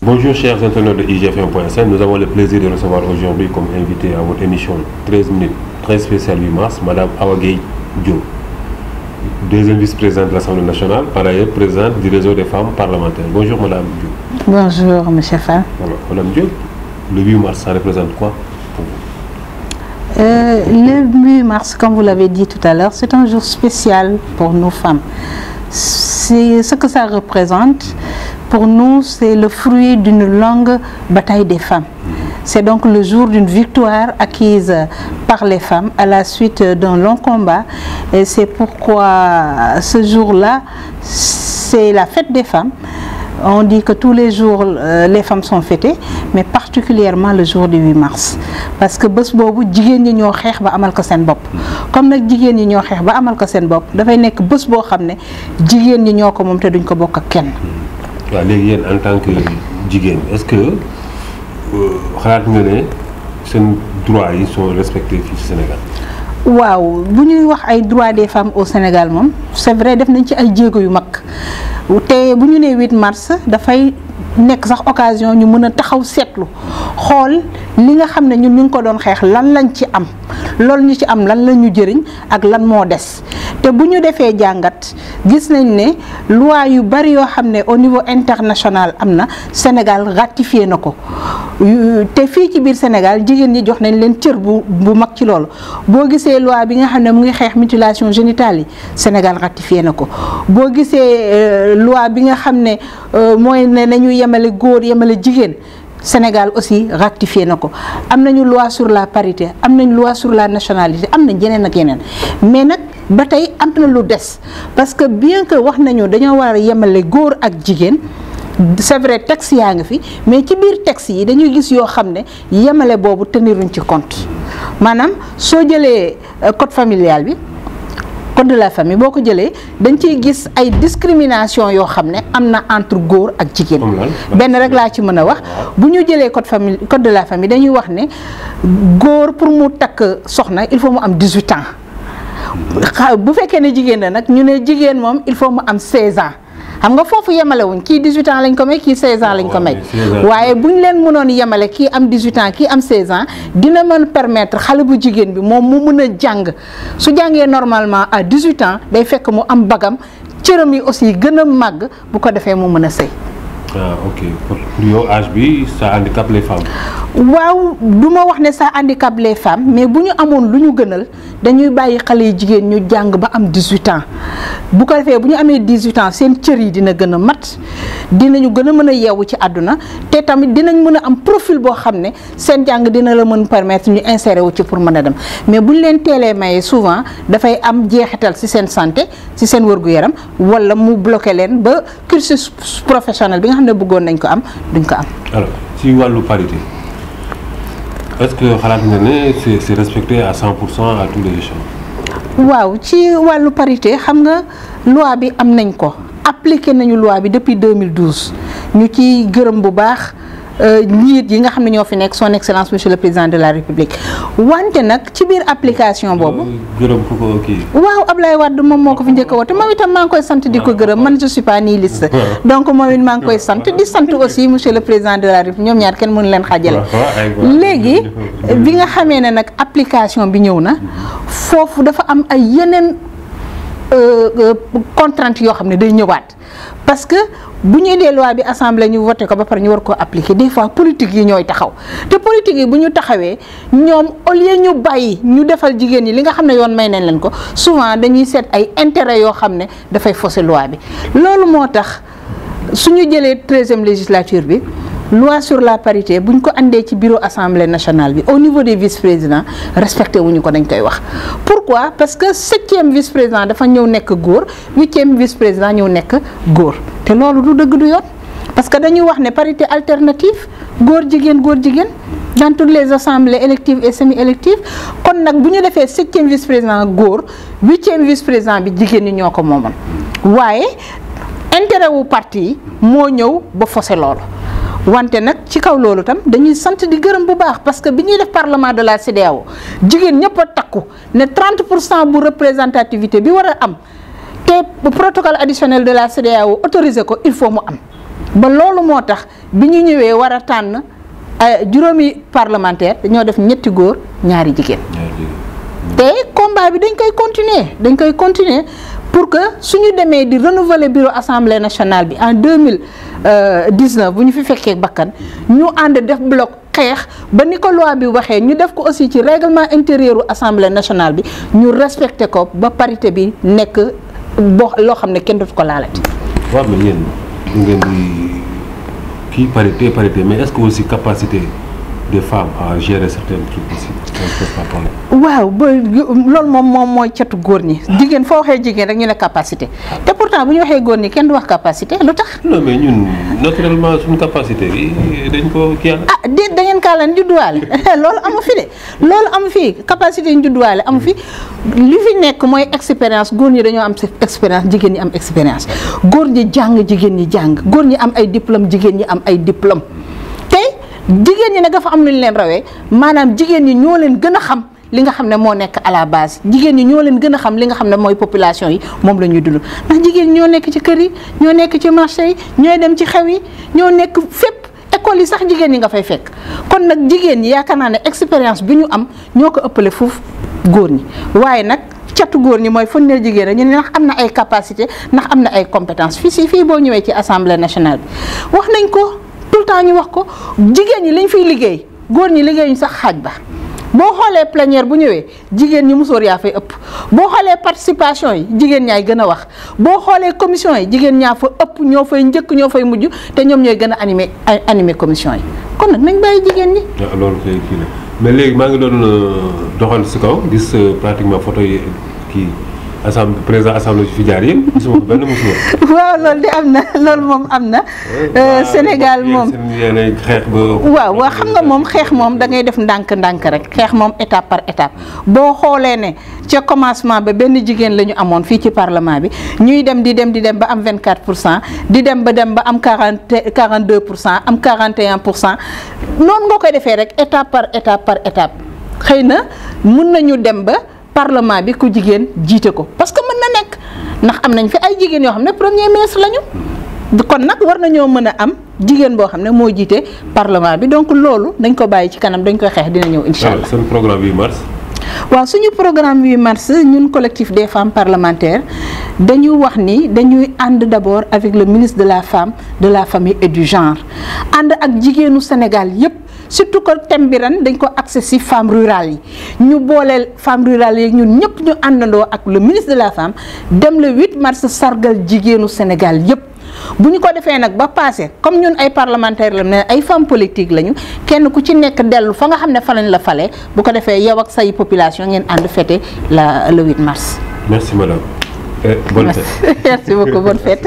Bonjour chers internautes de IGFM.sn, nous avons le plaisir de recevoir aujourd'hui comme invité à votre émission 13 minutes, très spéciale 8 mars, Madame Awa Gueye Diop, deuxième vice-présidente de l'Assemblée nationale, par ailleurs présidente du réseau des femmes parlementaires. Bonjour Madame Diop. Bonjour Monsieur Fall. Alors, Madame Diop, le 8 mars, ça représente quoi pour vous? Le 8 mars, comme vous l'avez dit tout à l'heure, c'est un jour spécial pour nous femmes. C'est ce que ça représente. Pour nous, c'est le fruit d'une longue bataille des femmes. C'est donc le jour d'une victoire acquise par les femmes à la suite d'un long combat. Et c'est pourquoi ce jour-là, c'est la fête des femmes. On dit que tous les jours, les femmes sont fêtées, mais particulièrement le jour du 8 mars. Parce que bés boobu jigéen ñi ñoo xeex ba amal ko seen bopp. Comme nag jigéen ñi ñoo xeex ba amal ko seen bopp, dafay nekk bés boo xam ne jigéen ñi ñoo ko moom te duñ ko bokk ak kenn. waaw léegi yéen en tant que jigéen est-ce que xalaat nga ne seen droits yi sont respectés fii ci Sénégal? waaw bu ñuy wax ay droits des femmes au Sénégal moom c'est vrai def nañ ci ay jéego yu mag te bu ñu nee 8 mars dafay nekk sax occasion ñu mën a taxaw seetlu xool li nga xam ne ñun ñu ngi ko doon xeex lan lañ ci am loolu ñu ci am lan la ñu jëriñ ak lan moo des te bu ñu defee jàngat gis nañ ne loi yu bari yoo xam ne au niveau international am na Sénégal ratifié na ko te fii ci biir Sénégal jigéen ñi jox nañ leen cër bu mag ci loolu boo gisee loi bi nga xam ne mu ngi xeex mutilation génitale yi Sénégal ratifié na ko boo gisee loi bi nga xam ne mooy ne nañu yemale góor yemale jigéen Sénégal aussi ratifié na ko am nañu loi sur la parité am nañ loi sur la nationalité am nañ yeneen ak yeneen mais nag ba tey am na lu des parce que bien que wax nañu dañoo war a yemale góor ak jigéen c'est vrai texte yaa ngi fi mais ci biir texte yi dañuy gis yoo xam ne yemale boobu teniruñ ci compte maanaam soo jëlee code familial bi code de la famille boo ko jëlee dañ ciy gis ay discrimination yoo xam ne am na entre góor ak jigéen benn rek laa ci mën a wax bu ñu jëlee code de la famille dañuy wax ne góor pour mu takk soxna il faut mu am 18 ans bu fekkee ne jigéen la nag ñu ne jigéen moom il faut mu am 16 ans xam nga foofu yemale wuñ kii 18 ans lañ ko may kii 16 ans lañ ko may waaye bu ñu leen mënoon yemale kii am 18 ans kii am 16 ans dina mën permettre xale bu jigéen bi moom mu mën a jàng su jàngee normalement à 18 ans day fekk mu am bagam cëram yi aussi gën a màgg bu ko defee mu mën a sëy. Ah ok pour yow âge bi ça handicape les femmes. waaw du ma wax ne ça handicape les femmes mais bu ñu amoon lu ñu gënal dañuy bàyyi xale yi jigéen ñu jàng ba am 18 ans bu ko defee bu ñu amee 18 ans seen cër yi dina gën a mat dinañu gën a mën a yeewu ci àdduna te tamit dinañ mën a am profil boo xam ne seen jàng dina la mën permettre ñu insérer wu ci pour mën a dem mais bu ñu leen teelee mayee souvent dafay am jeexital ci seen santé ci seen wërgu-yaram wala mu bloqué leen ba cursus professionnel bi nga xam ne bëggoon nañ ko am duñ ko am. alors ci wàllu parité est-ce que xalaat nga ne c'est respecté à 100% à tous les échelons? waaw ci wàllu parité xam nga loi bi am nañ ko appliqué nañu loi bi depuis 2012 ñu ci gërëm bu baax njiit yi nga xam ne ñoo fi nekk son excellence monsieur le président de la république wante nag ci biir application boobu. gërëm ku ko kii. waaw Ablaye Wade moom moo ko fi njëkk a woote moom itam maa ngi koy sant di ko gërëm man je suis pas nihiliste donc moom it maa ngi koy sant di sant aussi monsieur le président de la république ñoom ñaar kenn mënu leen xaajale. léegi bi nga xamee ne nag application bi ñëw na foofu dafa am ay yeneen contraintes yoo xam ne day ñëwaat parce que bu ñu indee loi bi assemblée ñu voté ko ba pare ñu war koo appliquer des fois politique yi ñooy taxaw te politique yi bu ñu taxawee ñoom au lieu ñu bàyyi ñu defal jigéen ñi li nga xam ne yoon may nañ leen ko souvent dañuy seet ay intérêt yoo xam ne dafay fausser loi bi loolu moo tax suñu jëlee 13e législature bi loi sur la parité bu ñu ko andee ci bureau assemblée nationale bi au niveau des vice-présidents respecté wuñu ko dañ koy wax. pourquoi parce que 7e vice-président dafa ñëw nekk góor 8e vice-président ñëw nekk góor te loolu du dëgg du yoon parce que dañuy wax ne parité alternative góor jigéen dans toutes les assemblées électives et semi-électives kon nag bu ñu defee 7e vice-président góor 8e vice-président bi jigéen ñi ñoo ko moomoon waaye intérêt wu parti yi moo ñëw ba faussé loolu. wante nag ci kaw loolu tam dañuy sant di gërëm bu baax parce que bi ñuy def parlement de la CEDEAO jigéen ñëpp a takku ne 30% bu représentativité bi war a am te protocole additionnel de la CEDEAO autorisé ko il faut mu am ba loolu moo tax bi ñu ñëwee war a tànn juróomi parlementaire dañoo def ñetti góor ñaari jigéen te combat bi dañ koy continuer pour que suñu demee di renouveler bureau assemblée nationale bi en 2019 bu ñu fi fekkee bakkan ñu ànd def bloc xeex ba ni ko loi bi waxee ñu def ko aussi ci règlement intérieur u assemblée nationale bi ñu respecté ko ba parité bi nekk loo xam ne kenn dootu ko laalati. waaw mais yéen du ngeen di kii parité mais est-ce que aussi capacité des femmes à gérer certains trucs aussi waaw ba loolu moom mooy catu góor ñi jigéen foo waxee jigéen rek ñu ne capacité te pourtant bu ñu waxee góor ñi kenn du wax capacité lu tax. non mais ñun naturellement suñu capacité bi dañ ko kii déet da ngeen kaa leen judduwaale loolu amu fi de loolu amu fi capacité yi judduwaale amu fi li fi nekk mooy expérience góor ñi dañoo am expérience jigéen ñi am expérience góor ñi jàng jigéen ñi jàng góor ñi am ay diplôme jigéen ñi am ay diplôme te jigéen ñi nag dafa am lu ñu leen rawee maanaam jigéen ñi ñoo leen gën a xam li nga xam ne moo nekk à la base jigéen ñi ñoo leen gën a xam li nga xam ne mooy population yi moom la ñuy dund ndax jigéen ñi ñoo nekk ci kër yi ñoo nekk ci marché yi ñooy dem ci xew yi ñoo nekk fépp école yi sax jigéen ñi nga fay fekk kon nag jigéen ñi yaakaar naa ne expérience bi ñu am ñoo ko ëppale foofu góor ñi waaye nag catu góor ñi mooy fon ne jigéen rek ñu ne ndax am na ay capacité ndax am na ay compétence fii boo ñëwee ci assemblée nationale bi wax nañ ko tout le temps ñu wax ko jigéen ñi lañ fiy liggéey góor ñi liggéeyuñ sax xaaj ba boo xoolee plénière bu ñëwee jigéen ñi musóor yaa fay ëpp boo xoolee participation yi jigéen ñaay gën a wax boo xoolee commission yi jigéen ñaa fa ëpp ñoo fay njëkk ñoo fay mujj te ñoom ñooy gën a animé commission yi kon nag nañ bàyyi jigéen ñi. waaw loolu kay kii la mais léegi maa ngi doon doxal si kaw gis pratiquement photo yi kii président assemblée fi jaar yëpp gisuma ko benn musuma. waaw loolu de am na loolu moom am na. Sénégal moom waaw xam nga moom xeex moom da ngay def ndànk-ndànk rek xeex moom étape par étape boo xoolee ne ca commencement ba benn jigéen la ñu amoon fii ci parlement bi ñuy dem di dem ba am 24% di dem ba am 42% am 41% noonu nga koy defee rek étape par étape xëy na mun nañu dem ba. parlement bi ku jigéen jiite ko parce que mën na nekk ndax am nañ fi ay jigéen yoo xam ne premier ministre lañu kon nag war nañoo mën a am jigéen boo xam ne moo jiite parlement bi donc loolu dañ ko bàyyi ci kanam dañ koy xeex dina ñëw incha allah. seen programme 8 mars. waaw suñu programme 8 mars ñun collectif des femmes parlementaires dañu wax ni dañuy ànd d'abord avec le ministre de la femme de la famille et du genre ànd ak jigéenu Sénégal yépp surtout que thème bi ren dañ ko accès ci femmes rurales yi ñu booleel femmes rurales yi ñun ñëpp ñu àndandoo ak le ministre de la femme dem le 8 mars sargal jigéenu Sénégal yépp bu ñu ko defee nag ba passé comme ñun ay parlementaires la ne ay femmes politiques lañu kenn ku ci nekk dellu fa nga xam ne fa lañ la falee bu ko defee yow ak say population ngeen ànd fêter le 8 mars. Merci madame. Bonne fête. Merci beaucoup, bonne fête.